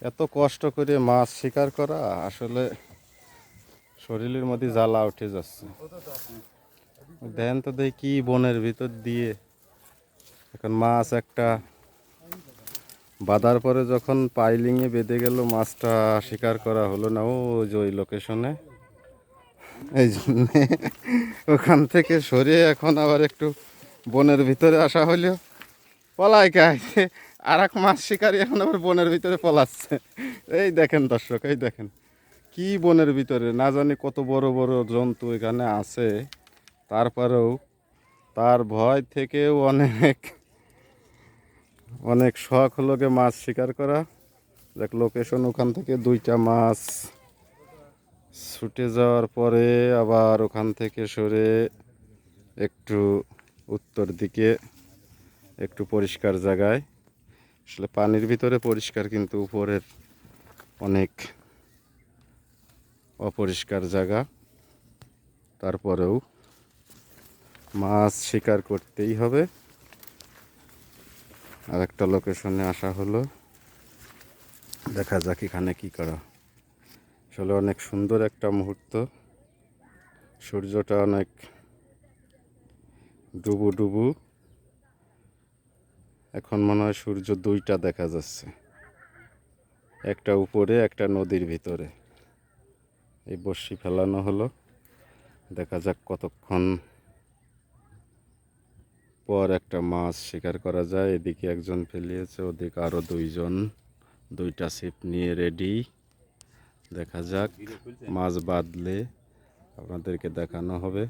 এত কষ্ট করে মাছ শিকার করা আসলে শরীরের মধ্যে জ্বালা উঠে যাচ্ছে। দেখেন তো দেখি কি বনের ভিতর দিয়ে এখন মাছ একটা বাঁধার পরে যখন পাইলিংয়ে বেঁধে গেল মাছটা শিকার করা হলো না। ও যে ওই লোকেশনে, এই জন্যে ওখান থেকে সরিয়ে এখন আবার একটু বনের ভিতরে আসা হলো। পলাই খাইছে আর এক মাছ শিকারি এখন আবার বনের ভিতরে পলাচ্ছে। এই দেখেন দর্শক, এই দেখেন কি বনের ভিতরে না জানি কত বড় বড় জন্তু এখানে আছে, তারপরেও তার ভয় থেকেও অনেক অনেক শখ হলো গে মাছ শিকার করা। দেখ লোকেশন ওখান থেকে দুইটা মাছ ছুটে যাওয়ার পরে আবার ওখান থেকে সরে একটু উত্তর দিকে একটু পরিষ্কার জায়গায়, আসলে পানির ভিতরে পরিষ্কার কিন্তু উপরের অনেক অপরিষ্কার জায়গা, তারপরেও মাছ শিকার করতেই হবে। আর একটা লোকেশনে আসা হলো, দেখা যাক এখানে কি করা। আসলে অনেক সুন্দর একটা মুহূর্ত, সূর্যটা অনেক ডুবু ডুবু, এখন মনে হয় সূর্য দুইটা দেখা যাচ্ছে, একটা উপরে একটা নদীর ভিতরে। এই বড়শি ফেলানো হলো, দেখা যাক কতক্ষণ পর একটা মাছ শিকার করা যায়। এদিকে একজন ফেলিয়েছে, ওদিকে আরো দুইজন, দুইটা ছিপ নিয়ে রেডি। দেখা যাক মাছ বাঁধলে আপনাদেরকে দেখানো হবে।